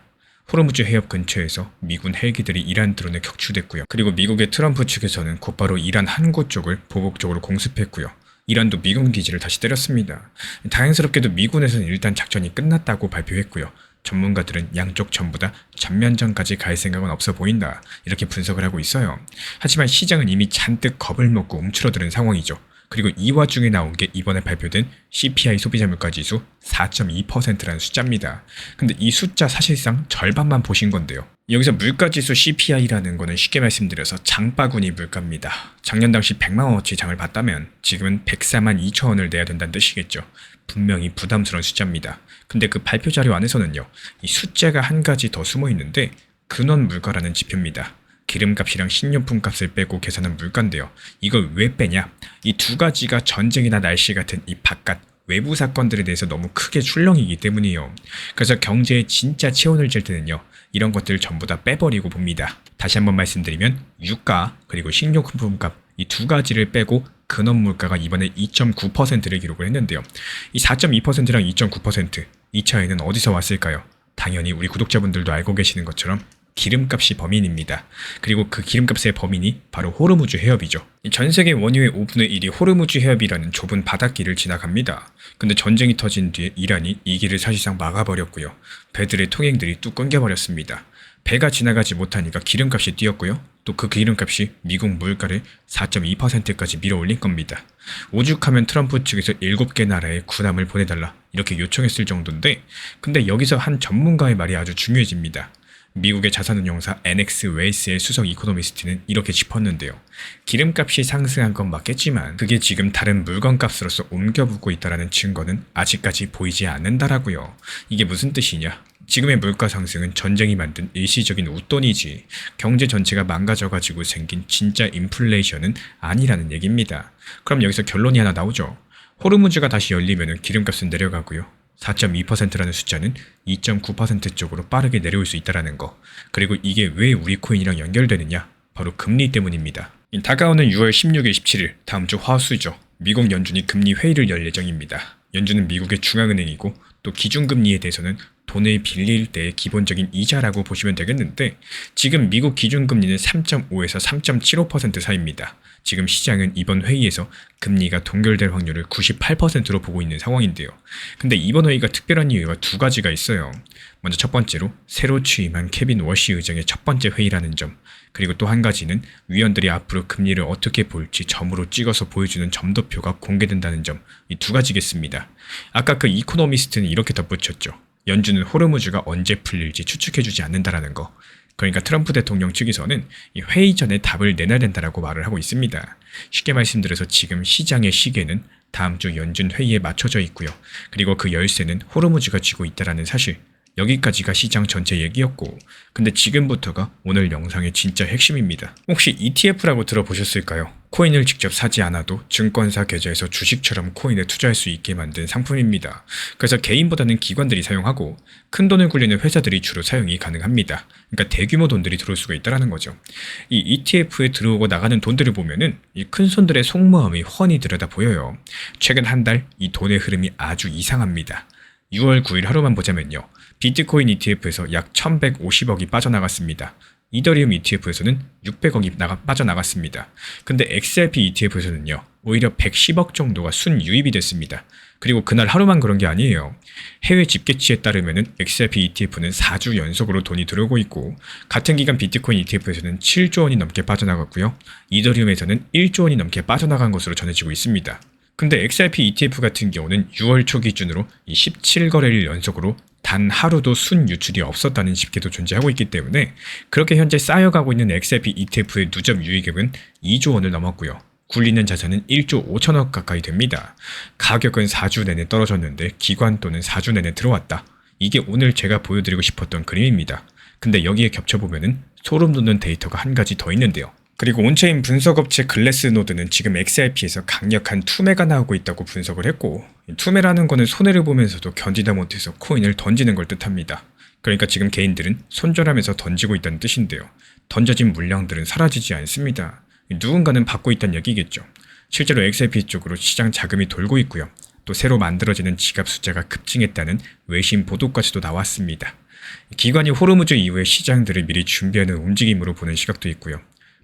호르무즈 해협 근처에서 미군 헬기들이 이란 드론에 격추됐고요. 그리고 미국의 트럼프 측에서는 곧바로 이란 항구 쪽을 보복적으로 공습했고요. 이란도 미군 기지를 다시 때렸습니다. 다행스럽게도 미군에서는 일단 작전이 끝났다고 발표했고요. 전문가들은 양쪽 전부 다 전면전까지 갈 생각은 없어 보인다. 이렇게 분석을 하고 있어요. 하지만 시장은 이미 잔뜩 겁을 먹고 움츠러드는 상황이죠. 그리고 이 와중에 나온 게 이번에 발표된 CPI 소비자 물가지수 4.2%라는 숫자입니다. 근데 이 숫자 사실상 절반만 보신 건데요. 여기서 물가지수 CPI라는 거는 쉽게 말씀드려서 장바구니 물가입니다. 작년 당시 100만 원어치 장을 봤다면 지금은 104만 2천 원을 내야 된다는 뜻이겠죠. 분명히 부담스러운 숫자입니다. 근데 그 발표 자료 안에서는요. 이 숫자가 한 가지 더 숨어 있는데 근원 물가라는 지표입니다. 기름값이랑 식료품 값을 빼고 계산한 물가인데요. 이걸 왜 빼냐? 이 두 가지가 전쟁이나 날씨 같은 이 바깥 외부 사건들에 대해서 너무 크게 출렁이기 때문이에요. 그래서 경제에 진짜 체온을 잴 때는요. 이런 것들을 전부 다 빼버리고 봅니다. 다시 한번 말씀드리면 유가 그리고 식료품 값 이 두 가지를 빼고 근원 물가가 이번에 2.9%를 기록을 했는데요. 이 4.2%랑 2.9% 이 차이는 어디서 왔을까요? 당연히 우리 구독자분들도 알고 계시는 것처럼 기름값이 범인입니다. 그리고 그 기름값의 범인이 바로 호르무즈 해협이죠. 전 세계 원유의 5분의 1이 호르무즈 해협이라는 좁은 바닷길을 지나갑니다. 근데 전쟁이 터진 뒤에 이란이 이 길을 사실상 막아버렸고요. 배들의 통행들이 뚝 끊겨버렸습니다. 배가 지나가지 못하니까 기름값이 뛰었고요. 또 그 기름값이 미국 물가를 4.2%까지 밀어올린 겁니다. 오죽하면 트럼프 측에서 7개 나라에 군함을 보내달라 이렇게 요청했을 정도인데 근데 여기서 한 전문가의 말이 아주 중요해집니다. 미국의 자산운용사 NX 웨이스의 수석 이코노미스트는 이렇게 짚었는데요. 기름값이 상승한 건 맞겠지만 그게 지금 다른 물건값으로서 옮겨붙고 있다는 증거는 아직까지 보이지 않는다라고요. 이게 무슨 뜻이냐? 지금의 물가 상승은 전쟁이 만든 일시적인 웃돈이지 경제 전체가 망가져가지고 생긴 진짜 인플레이션은 아니라는 얘기입니다. 그럼 여기서 결론이 하나 나오죠. 호르무즈가 다시 열리면 기름값은 내려가고요. 4.2%라는 숫자는 2.9% 쪽으로 빠르게 내려올 수 있다는 거. 그리고 이게 왜 우리 코인이랑 연결되느냐? 바로 금리 때문입니다. 다가오는 6월 16일, 17일 다음 주 화수죠. 미국 연준이 금리 회의를 열 예정입니다. 연준은 미국의 중앙은행이고 또 기준금리에 대해서는 돈을 빌릴 때의 기본적인 이자라고 보시면 되겠는데 지금 미국 기준금리는 3.5에서 3.75% 사이입니다. 지금 시장은 이번 회의에서 금리가 동결될 확률을 98%로 보고 있는 상황인데요. 근데 이번 회의가 특별한 이유가 두 가지가 있어요. 먼저 첫 번째로 새로 취임한 케빈 워시 의장의 첫 번째 회의라는 점, 그리고 또 한 가지는 위원들이 앞으로 금리를 어떻게 볼지 점으로 찍어서 보여주는 점도표가 공개된다는 점, 이 두 가지겠습니다. 아까 그 이코노미스트는 이렇게 덧붙였죠. 연준은 호르무즈가 언제 풀릴지 추측해주지 않는다라는 거. 그러니까 트럼프 대통령 측에서는 이 회의 전에 답을 내놔야 된다라고 말을 하고 있습니다. 쉽게 말씀드려서 지금 시장의 시계는 다음 주 연준 회의에 맞춰져 있고요. 그리고 그 열쇠는 호르무즈가 쥐고 있다라는 사실. 여기까지가 시장 전체 얘기였고, 근데 지금부터가 오늘 영상의 진짜 핵심입니다. 혹시 ETF라고 들어보셨을까요? 코인을 직접 사지 않아도 증권사 계좌에서 주식처럼 코인에 투자할 수 있게 만든 상품입니다. 그래서 개인보다는 기관들이 사용하고 큰 돈을 굴리는 회사들이 주로 사용이 가능합니다. 그러니까 대규모 돈들이 들어올 수가 있다는 거죠. 이 ETF에 들어오고 나가는 돈들을 보면은 이 큰 손들의 속마음이 훤히 들여다 보여요. 최근 한 달 이 돈의 흐름이 아주 이상합니다. 6월 9일 하루만 보자면요. 비트코인 ETF에서 약 1150억이 빠져나갔습니다. 이더리움 ETF에서는 600억이 빠져나갔습니다. 근데 XRP ETF에서는요. 오히려 110억 정도가 순유입이 됐습니다. 그리고 그날 하루만 그런 게 아니에요. 해외 집계치에 따르면 XRP ETF는 4주 연속으로 돈이 들어오고 있고 같은 기간 비트코인 ETF에서는 7조 원이 넘게 빠져나갔고요. 이더리움에서는 1조 원이 넘게 빠져나간 것으로 전해지고 있습니다. 근데 XRP ETF 같은 경우는 6월 초 기준으로 이 17거래일 연속으로 단 하루도 순 유출이 없었다는 집계도 존재하고 있기 때문에 그렇게 현재 쌓여가고 있는 XRP ETF의 누적 유의금은 2조 원을 넘었고요. 굴리는 자산은 1조 5천억 가까이 됩니다. 가격은 4주 내내 떨어졌는데 기관 돈은 4주 내내 들어왔다. 이게 오늘 제가 보여드리고 싶었던 그림입니다. 근데 여기에 겹쳐보면은 소름 돋는 데이터가 한 가지 더 있는데요. 그리고 온체인 분석업체 글래스노드는 지금 XRP에서 강력한 투매가 나오고 있다고 분석을 했고 투매라는 거는 손해를 보면서도 견디다 못해서 코인을 던지는 걸 뜻합니다. 그러니까 지금 개인들은 손절하면서 던지고 있다는 뜻인데요. 던져진 물량들은 사라지지 않습니다. 누군가는 받고 있다는 얘기겠죠. 실제로 XRP 쪽으로 시장 자금이 돌고 있고요. 또 새로 만들어지는 지갑 숫자가 급증했다는 외신 보도까지도 나왔습니다. 기관이 호르무즈 이후에 시장들을 미리 준비하는 움직임으로 보는 시각도 있고요.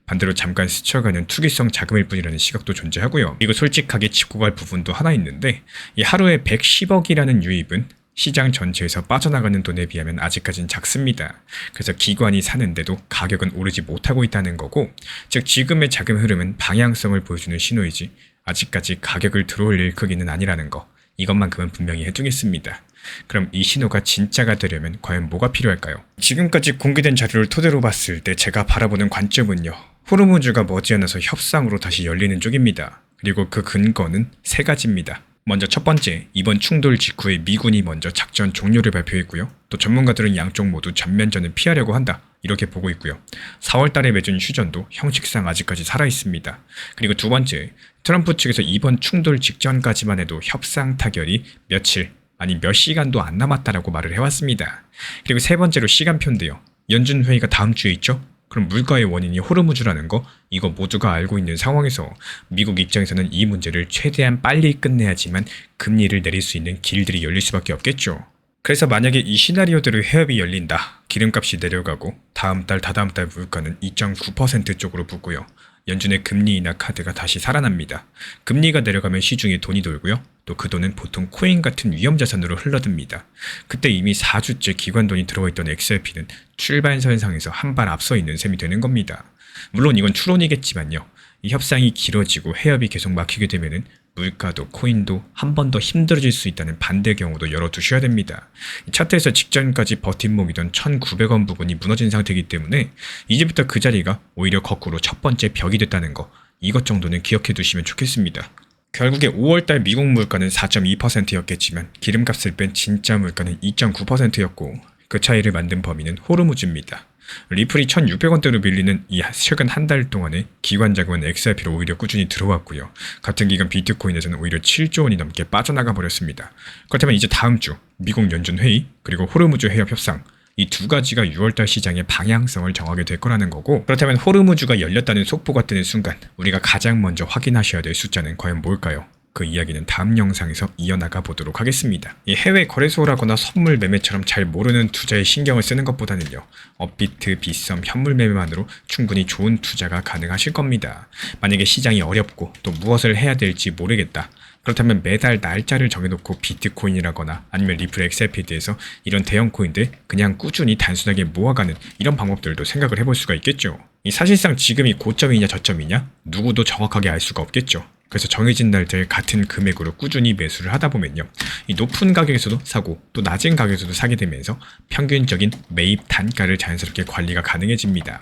반대로 잠깐 스쳐가는 투기성 자금일 뿐이라는 시각도 존재하고요. 그리고 솔직하게 짚고 갈 부분도 하나 있는데 이 하루에 110억이라는 유입은 시장 전체에서 빠져나가는 돈에 비하면 아직까진 작습니다. 그래서 기관이 사는데도 가격은 오르지 못하고 있다는 거고 즉 지금의 자금 흐름은 방향성을 보여주는 신호이지 아직까지 가격을 들어올릴 크기는 아니라는 거. 이것만큼은 분명히 해두겠습니다. 그럼 이 신호가 진짜가 되려면 과연 뭐가 필요할까요? 지금까지 공개된 자료를 토대로 봤을 때 제가 바라보는 관점은요. 호르무즈가 머지않아서 협상으로 다시 열리는 쪽입니다. 그리고 그 근거는 세 가지입니다. 먼저 첫 번째, 이번 충돌 직후에 미군이 먼저 작전 종료를 발표했고요. 또 전문가들은 양쪽 모두 전면전을 피하려고 한다. 이렇게 보고 있고요. 4월 달에 맺은 휴전도 형식상 아직까지 살아있습니다. 그리고 두 번째, 트럼프 측에서 이번 충돌 직전까지만 해도 협상 타결이 며칠, 아니 몇 시간도 안 남았다라고 말을 해왔습니다. 그리고 세 번째로 시간표인데요. 연준 회의가 다음 주에 있죠? 그럼 물가의 원인이 호르무즈라는 거 이거 모두가 알고 있는 상황에서 미국 입장에서는 이 문제를 최대한 빨리 끝내야지만 금리를 내릴 수 있는 길들이 열릴 수밖에 없겠죠. 그래서 만약에 이 시나리오대로 해협이 열린다. 기름값이 내려가고 다음 달 다다음 달 물가는 2.9% 쪽으로 붙고요. 연준의 금리 인하 카드가 다시 살아납니다. 금리가 내려가면 시중에 돈이 돌고요. 또 그 돈은 보통 코인 같은 위험자산으로 흘러듭니다. 그때 이미 4주째 기관 돈이 들어와 있던 XRP는 출발선상에서 한 발 앞서 있는 셈이 되는 겁니다. 물론 이건 추론이겠지만요. 이 협상이 길어지고 해협이 계속 막히게 되면은 물가도 코인도 한 번 더 힘들어질 수 있다는 반대 경우도 열어두셔야 됩니다. 차트에서 직전까지 버팀목이던 1,900원 부근이 무너진 상태이기 때문에 이제부터 그 자리가 오히려 거꾸로 첫 번째 벽이 됐다는 거, 이것 정도는 기억해 두시면 좋겠습니다. 결국에 5월달 미국 물가는 4.2%였겠지만 기름값을 뺀 진짜 물가는 2.9%였고 그 차이를 만든 범위는 호르무즈입니다. 리플이 1,600원대로 밀리는 이 최근 한 달 동안에 기관 자금은 XRP로 오히려 꾸준히 들어왔고요. 같은 기간 비트코인에서는 오히려 7조 원이 넘게 빠져나가 버렸습니다. 그렇다면 이제 다음 주 미국 연준 회의 그리고 호르무즈 해협 협상, 이 두 가지가 6월달 시장의 방향성을 정하게 될 거라는 거고, 그렇다면 호르무즈가 열렸다는 속보가 뜨는 순간 우리가 가장 먼저 확인하셔야 될 숫자는 과연 뭘까요? 그 이야기는 다음 영상에서 이어나가 보도록 하겠습니다. 이 해외 거래소라거나 선물 매매처럼 잘 모르는 투자에 신경을 쓰는 것보다는요, 업비트, 빗썸, 현물 매매만으로 충분히 좋은 투자가 가능하실 겁니다. 만약에 시장이 어렵고 또 무엇을 해야 될지 모르겠다. 그렇다면 매달 날짜를 정해놓고 비트코인이라거나 아니면 리플 XRP에 대해서 이런 대형 코인들 그냥 꾸준히 단순하게 모아가는 이런 방법들도 생각을 해볼 수가 있겠죠. 이 사실상 지금이 고점이냐 저점이냐 누구도 정확하게 알 수가 없겠죠. 그래서 정해진 날짜에 같은 금액으로 꾸준히 매수를 하다 보면요, 이 높은 가격에서도 사고 또 낮은 가격에서도 사게 되면서 평균적인 매입 단가를 자연스럽게 관리가 가능해집니다.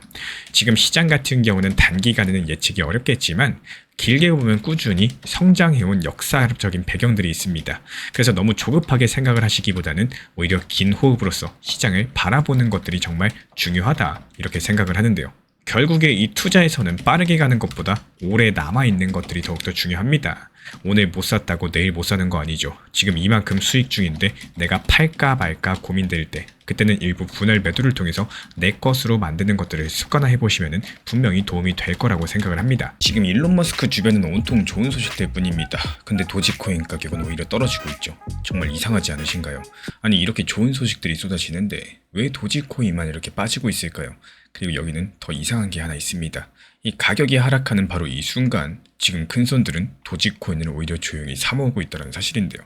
지금 시장 같은 경우는 단기간에는 예측이 어렵겠지만 길게 보면 꾸준히 성장해온 역사적인 배경들이 있습니다. 그래서 너무 조급하게 생각을 하시기보다는 오히려 긴 호흡으로서 시장을 바라보는 것들이 정말 중요하다, 이렇게 생각을 하는데요. 결국에 이 투자에서는 빠르게 가는 것보다 오래 남아있는 것들이 더욱더 중요합니다. 오늘 못 샀다고 내일 못 사는 거 아니죠. 지금 이만큼 수익 중인데 내가 팔까 말까 고민될 때, 그때는 일부 분할 매도를 통해서 내 것으로 만드는 것들을 습관화해 보시면 분명히 도움이 될 거라고 생각을 합니다. 지금 일론 머스크 주변은 온통 좋은 소식들 뿐입니다. 근데 도지코인 가격은 오히려 떨어지고 있죠. 정말 이상하지 않으신가요? 아니, 이렇게 좋은 소식들이 쏟아지는데 왜 도지코인만 이렇게 빠지고 있을까요? 그리고 여기는 더 이상한 게 하나 있습니다. 이 가격이 하락하는 바로 이 순간 지금 큰손들은 도지코인을 오히려 조용히 사모으고 있다는 사실인데요.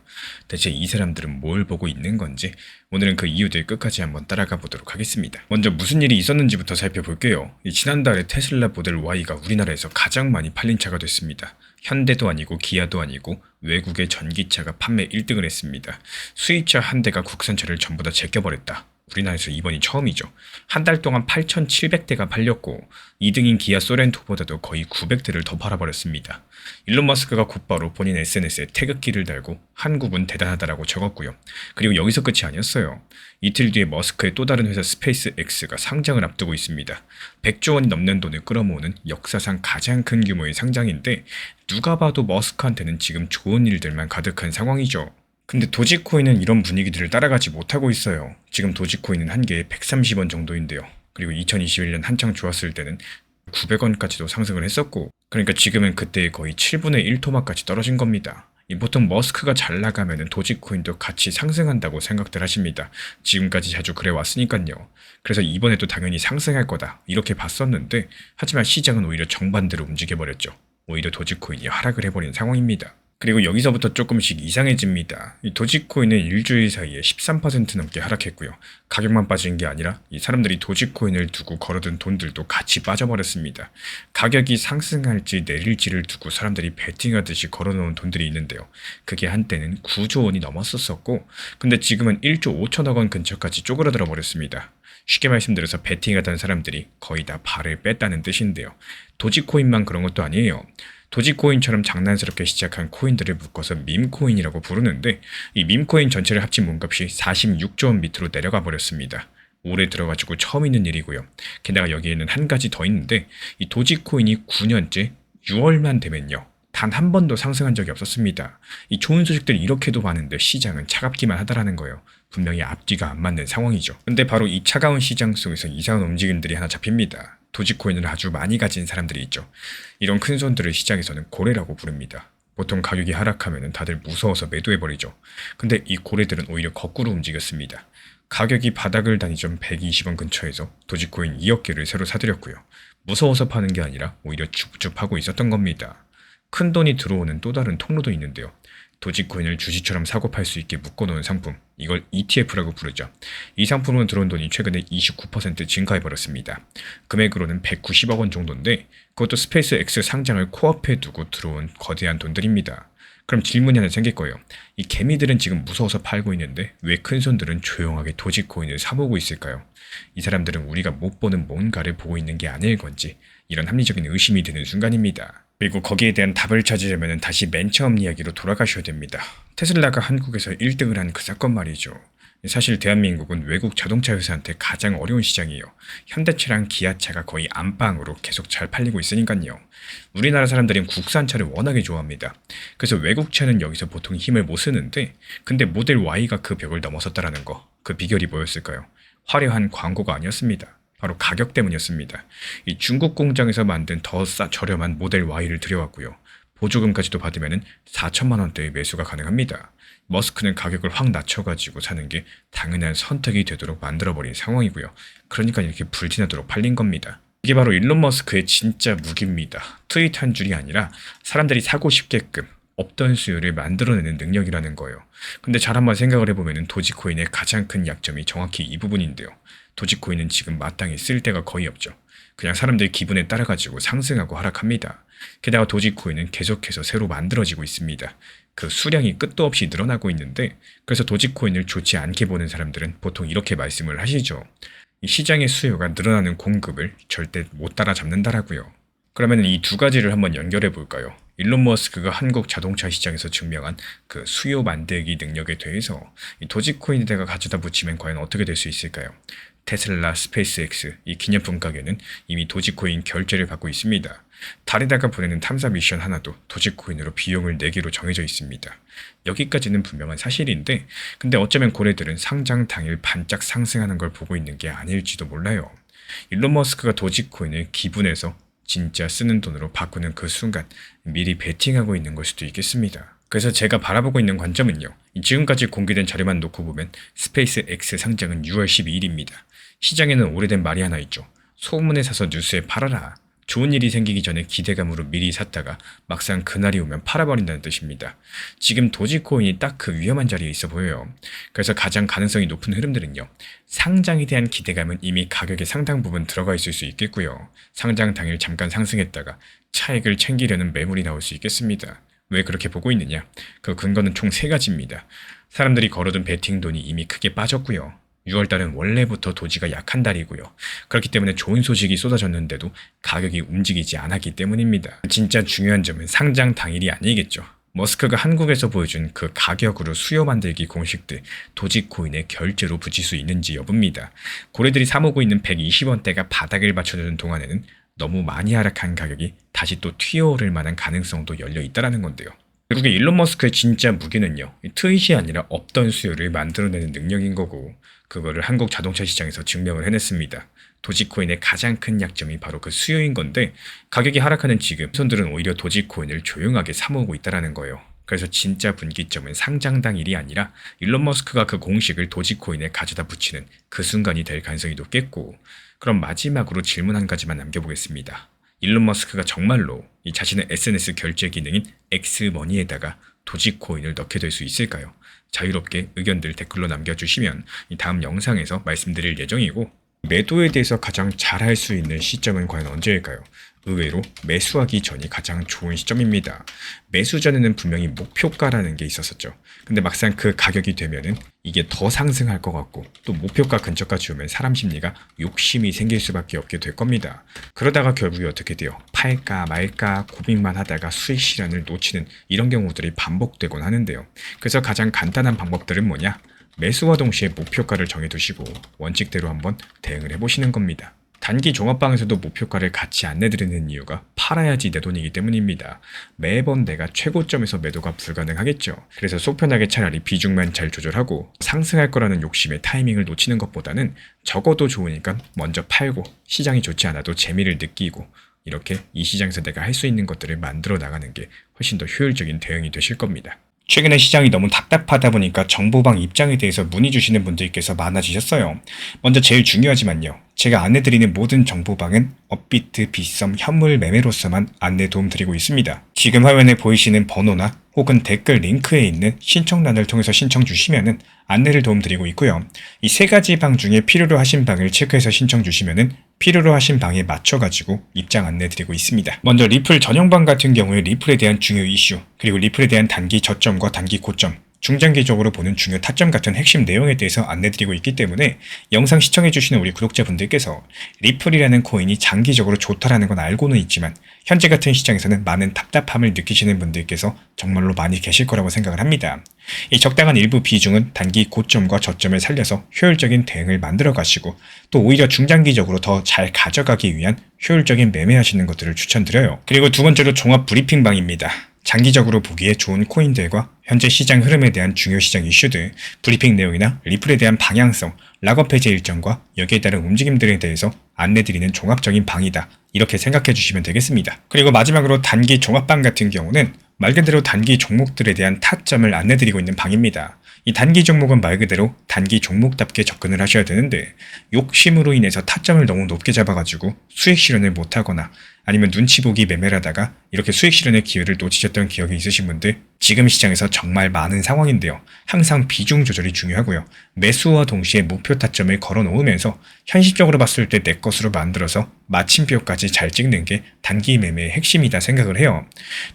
대체 이 사람들은 뭘 보고 있는 건지 오늘은 그 이유들 끝까지 한번 따라가 보도록 하겠습니다. 먼저 무슨 일이 있었는지부터 살펴볼게요. 지난달에 테슬라 모델 Y가 우리나라에서 가장 많이 팔린 차가 됐습니다. 현대도 아니고 기아도 아니고 외국의 전기차가 판매 1등을 했습니다. 수입차 한 대가 국산차를 전부 다 제껴버렸다. 우리나라에서 이번이 처음이죠. 한 달 동안 8,700대가 팔렸고 2등인 기아 소렌토보다도 거의 900대를 더 팔아버렸습니다. 일론 머스크가 곧바로 본인 SNS에 태극기를 달고 한국은 대단하다라고 적었고요. 그리고 여기서 끝이 아니었어요. 이틀 뒤에 머스크의 또 다른 회사 스페이스 X가 상장을 앞두고 있습니다. 100조 원이 넘는 돈을 끌어모으는 역사상 가장 큰 규모의 상장인데 누가 봐도 머스크한테는 지금 좋은 일들만 가득한 상황이죠. 근데 도지코인은 이런 분위기들을 따라가지 못하고 있어요. 지금 도지코인은 한 개에 130원 정도인데요. 그리고 2021년 한창 좋았을 때는 900원까지도 상승을 했었고, 그러니까 지금은 그때의 거의 7분의 1 토막까지 떨어진 겁니다. 보통 머스크가 잘 나가면 도지코인도 같이 상승한다고 생각들 하십니다. 지금까지 자주 그래 왔으니까요. 그래서 이번에도 당연히 상승할 거다 이렇게 봤었는데, 하지만 시장은 오히려 정반대로 움직여버렸죠. 오히려 도지코인이 하락을 해버린 상황입니다. 그리고 여기서부터 조금씩 이상해집니다. 이 도지코인은 일주일 사이에 13% 넘게 하락했고요. 가격만 빠진 게 아니라 이 사람들이 도지코인을 두고 걸어둔 돈들도 같이 빠져버렸습니다. 가격이 상승할지 내릴지를 두고 사람들이 베팅하듯이 걸어놓은 돈들이 있는데요. 그게 한때는 9조 원이 넘었었고, 근데 지금은 1조 5천억 원 근처까지 쪼그라들어 버렸습니다. 쉽게 말씀드려서 베팅하던 사람들이 거의 다 발을 뺐다는 뜻인데요. 도지코인만 그런 것도 아니에요. 도지코인처럼 장난스럽게 시작한 코인들을 묶어서 밈코인이라고 부르는데, 이 밈코인 전체를 합친 몸값이 46조 원 밑으로 내려가 버렸습니다. 올해 들어가지고 처음 있는 일이고요. 게다가 여기에는 한 가지 더 있는데, 이 도지코인이 9년째 6월만 되면요, 단 한 번도 상승한 적이 없었습니다. 이 좋은 소식들이 이렇게도 많은데 시장은 차갑기만 하다라는 거예요. 분명히 앞뒤가 안 맞는 상황이죠. 근데 바로 이 차가운 시장 속에서 이상한 움직임들이 하나 잡힙니다. 도지코인을 아주 많이 가진 사람들이 있죠. 이런 큰 손들을 시장에서는 고래라고 부릅니다. 보통 가격이 하락하면 다들 무서워서 매도해버리죠. 근데 이 고래들은 오히려 거꾸로 움직였습니다. 가격이 바닥을 다니던 120원 근처에서 도지코인 2억 개를 새로 사들였고요. 무서워서 파는 게 아니라 오히려 줍줍하고 있었던 겁니다. 큰 돈이 들어오는 또 다른 통로도 있는데요. 도지코인을 주식처럼 사고 팔 수 있게 묶어놓은 상품, 이걸 ETF라고 부르죠. 이 상품으로 들어온 돈이 최근에 29% 증가해버렸습니다. 금액으로는 190억 원 정도인데 그것도 스페이스 X 상장을 코앞에 두고 들어온 거대한 돈들입니다. 그럼 질문이 하나 생길 거예요. 이 개미들은 지금 무서워서 팔고 있는데 왜 큰손들은 조용하게 도지코인을 사보고 있을까요? 이 사람들은 우리가 못 보는 뭔가를 보고 있는 게 아닐 건지 이런 합리적인 의심이 드는 순간입니다. 그리고 거기에 대한 답을 찾으려면 다시 맨 처음 이야기로 돌아가셔야 됩니다. 테슬라가 한국에서 1등을 한 그 사건 말이죠. 사실 대한민국은 외국 자동차 회사한테 가장 어려운 시장이에요. 현대차랑 기아차가 거의 안방으로 계속 잘 팔리고 있으니까요. 우리나라 사람들은 국산차를 워낙에 좋아합니다. 그래서 외국차는 여기서 보통 힘을 못 쓰는데 근데 모델 Y가 그 벽을 넘어섰다라는 거. 그 비결이 뭐였을까요? 화려한 광고가 아니었습니다. 바로 가격 때문이었습니다. 이 중국 공장에서 만든 더 저렴한 모델 Y를 들여왔고요. 보조금까지도 받으면 4천만 원대의 매수가 가능합니다. 머스크는 가격을 확 낮춰가지고 사는 게 당연한 선택이 되도록 만들어버린 상황이고요. 그러니까 이렇게 불티나도록 팔린 겁니다. 이게 바로 일론 머스크의 진짜 무기입니다. 트윗한 줄이 아니라 사람들이 사고 싶게끔 없던 수요를 만들어내는 능력이라는 거예요. 근데 잘 한번 생각을 해보면 도지코인의 가장 큰 약점이 정확히 이 부분인데요. 도지코인은 지금 마땅히 쓸 데가 거의 없죠. 그냥 사람들 기분에 따라가지고 상승하고 하락합니다. 게다가 도지코인은 계속해서 새로 만들어지고 있습니다. 그 수량이 끝도 없이 늘어나고 있는데 그래서 도지코인을 좋지 않게 보는 사람들은 보통 이렇게 말씀을 하시죠. 이 시장의 수요가 늘어나는 공급을 절대 못 따라잡는다라고요. 그러면 이 두 가지를 한번 연결해 볼까요? 일론 머스크가 한국 자동차 시장에서 증명한 그 수요 만들기 능력에 대해서 이 도지코인에다가 가져다 붙이면 과연 어떻게 될 수 있을까요? 테슬라, 스페이스X 이 기념품 가게는 이미 도지코인 결제를 받고 있습니다. 달에다가 보내는 탐사 미션 하나도 도지코인으로 비용을 내기로 정해져 있습니다. 여기까지는 분명한 사실인데 근데 어쩌면 고래들은 상장 당일 반짝 상승하는 걸 보고 있는 게 아닐지도 몰라요. 일론 머스크가 도지코인을 기분에서 진짜 쓰는 돈으로 바꾸는 그 순간 미리 베팅하고 있는 걸 수도 있겠습니다. 그래서 제가 바라보고 있는 관점은요. 지금까지 공개된 자료만 놓고 보면 스페이스X 상장은 6월 12일입니다. 시장에는 오래된 말이 하나 있죠. 소문에 사서 뉴스에 팔아라. 좋은 일이 생기기 전에 기대감으로 미리 샀다가 막상 그날이 오면 팔아버린다는 뜻입니다. 지금 도지코인이 딱 그 위험한 자리에 있어 보여요. 그래서 가장 가능성이 높은 흐름들은요. 상장에 대한 기대감은 이미 가격의 상당 부분 들어가 있을 수 있겠고요. 상장 당일 잠깐 상승했다가 차익을 챙기려는 매물이 나올 수 있겠습니다. 왜 그렇게 보고 있느냐? 그 근거는 총 3가지입니다. 사람들이 걸어둔 베팅 돈이 이미 크게 빠졌고요. 6월달은 원래부터 도지가 약한 달이고요. 그렇기 때문에 좋은 소식이 쏟아졌는데도 가격이 움직이지 않았기 때문입니다. 진짜 중요한 점은 상장 당일이 아니겠죠. 머스크가 한국에서 보여준 그 가격으로 수요 만들기 공식들 도지코인에 결제로 붙일 수 있는지 여부입니다. 고래들이 사모고 있는 120원대가 바닥을 받쳐주는 동안에는 너무 많이 하락한 가격이 다시 또 튀어오를 만한 가능성도 열려 있다는 건데요. 결국에 일론 머스크의 진짜 무기는요. 트윗이 아니라 없던 수요를 만들어내는 능력인 거고 그거를 한국 자동차 시장에서 증명을 해냈습니다. 도지코인의 가장 큰 약점이 바로 그 수요인 건데 가격이 하락하는 지금 손들은 오히려 도지코인을 조용하게 사모으고 있다는 거예요. 그래서 진짜 분기점은 상장 당일이 아니라 일론 머스크가 그 공식을 도지코인에 가져다 붙이는 그 순간이 될 가능성이 높겠고 그럼 마지막으로 질문 한 가지만 남겨보겠습니다. 일론 머스크가 정말로 이 자신의 SNS 결제 기능인 엑스머니에다가 도지코인을 넣게 될 수 있을까요? 자유롭게 의견들 댓글로 남겨주시면 이 다음 영상에서 말씀드릴 예정이고 매도에 대해서 가장 잘할 수 있는 시점은 과연 언제일까요? 의외로 매수하기 전이 가장 좋은 시점입니다. 매수 전에는 분명히 목표가라는 게 있었었죠. 근데 막상 그 가격이 되면은 이게 더 상승할 것 같고 또 목표가 근처까지 오면 사람 심리가 욕심이 생길 수밖에 없게 될 겁니다. 그러다가 결국에 어떻게 돼요? 팔까 말까 고민만 하다가 수익 실현을 놓치는 이런 경우들이 반복되곤 하는데요. 그래서 가장 간단한 방법들은 뭐냐? 매수와 동시에 목표가를 정해두시고 원칙대로 한번 대응을 해보시는 겁니다. 단기 종합방에서도 목표가를 같이 안내드리는 이유가 팔아야지 내 돈이기 때문입니다. 매번 내가 최고점에서 매도가 불가능하겠죠. 그래서 속 편하게 차라리 비중만 잘 조절하고 상승할 거라는 욕심에 타이밍을 놓치는 것보다는 적어도 좋으니까 먼저 팔고 시장이 좋지 않아도 재미를 느끼고 이렇게 이 시장에서 내가 할 수 있는 것들을 만들어 나가는 게 훨씬 더 효율적인 대응이 되실 겁니다. 최근에 시장이 너무 답답하다 보니까 정보방 입장에 대해서 문의 주시는 분들께서 많아지셨어요. 먼저 제일 중요하지만요. 제가 안내드리는 모든 정보방은 업비트, 빗썸, 현물 매매로서만 안내 도움 드리고 있습니다. 지금 화면에 보이시는 번호나 혹은 댓글 링크에 있는 신청란을 통해서 신청 주시면은 안내를 도움드리고 있고요. 이 세 가지 방 중에 필요로 하신 방을 체크해서 신청 주시면은 필요로 하신 방에 맞춰가지고 입장 안내 드리고 있습니다. 먼저 리플 전용방 같은 경우에 리플에 대한 중요 이슈, 그리고 리플에 대한 단기 저점과 단기 고점, 중장기적으로 보는 중요 타점 같은 핵심 내용에 대해서 안내드리고 있기 때문에 영상 시청해주시는 우리 구독자분들께서 리플이라는 코인이 장기적으로 좋다라는 건 알고는 있지만 현재 같은 시장에서는 많은 답답함을 느끼시는 분들께서 정말로 많이 계실 거라고 생각을 합니다. 이 적당한 일부 비중은 단기 고점과 저점을 살려서 효율적인 대응을 만들어 가시고 또 오히려 중장기적으로 더 잘 가져가기 위한 효율적인 매매하시는 것들을 추천드려요. 그리고 두 번째로 종합 브리핑방입니다. 장기적으로 보기에 좋은 코인들과 현재 시장 흐름에 대한 중요 시장 이슈들, 브리핑 내용이나 리플에 대한 방향성, 락업 해제 일정과 여기에 따른 움직임들에 대해서 안내드리는 종합적인 방이다. 이렇게 생각해 주시면 되겠습니다. 그리고 마지막으로 단기 종합방 같은 경우는 말 그대로 단기 종목들에 대한 타점을 안내드리고 있는 방입니다. 이 단기 종목은 말 그대로 단기 종목답게 접근을 하셔야 되는데 욕심으로 인해서 타점을 너무 높게 잡아가지고 수익 실현을 못하거나 아니면 눈치 보기 매매를 하다가 이렇게 수익 실현의 기회를 놓치셨던 기억이 있으신 분들 지금 시장에서 정말 많은 상황인데요. 항상 비중 조절이 중요하고요. 매수와 동시에 목표 타점을 걸어 놓으면서 현실적으로 봤을 때 내 것으로 만들어서 마침표까지 잘 찍는 게 단기 매매의 핵심이다 생각을 해요.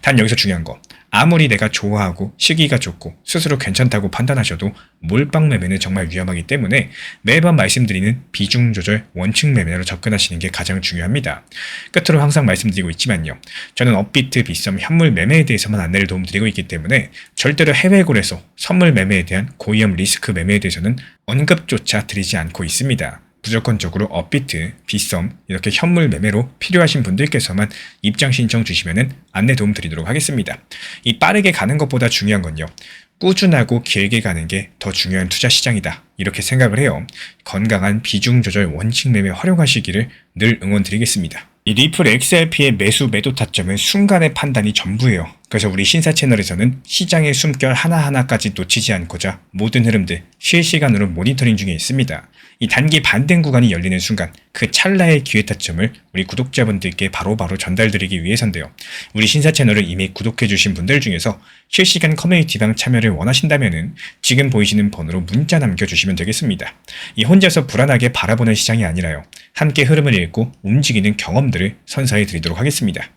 단 여기서 중요한 거, 아무리 내가 좋아하고 시기가 좋고 스스로 괜찮다고 판단하셔도 몰빵 매매는 정말 위험하기 때문에 매번 말씀드리는 비중 조절 원칙 매매로 접근하시는 게 가장 중요합니다. 끝으로 항상 말씀드리고 있지만요. 저는 업비트, 빗썸, 현물 매매에 대해서만 안내를 도움드리고 있기 때문에 절대로 해외고래소, 선물 매매에 대한 고위험 리스크 매매에 대해서는 언급조차 드리지 않고 있습니다. 무조건적으로 업비트, 빗썸, 이렇게 현물 매매로 필요하신 분들께서만 입장 신청 주시면은 안내 도움 드리도록 하겠습니다. 이 빠르게 가는 것보다 중요한 건요. 꾸준하고 길게 가는 게 더 중요한 투자 시장이다. 이렇게 생각을 해요. 건강한 비중 조절 원칙 매매 활용하시기를 늘 응원드리겠습니다. 이 리플 XRP의 매수 매도 타점은 순간의 판단이 전부예요. 그래서 우리 신사 채널에서는 시장의 숨결 하나하나까지 놓치지 않고자 모든 흐름들 실시간으로 모니터링 중에 있습니다. 이 단기 반등 구간이 열리는 순간 그 찰나의 기회 타점을 우리 구독자분들께 바로바로 전달드리기 위해서인데요. 우리 신사 채널을 이미 구독해주신 분들 중에서 실시간 커뮤니티방 참여를 원하신다면 지금 보이시는 번호로 문자 남겨주시면 되겠습니다. 이 혼자서 불안하게 바라보는 시장이 아니라요. 함께 흐름을 읽고 움직이는 경험들을 선사해 드리도록 하겠습니다.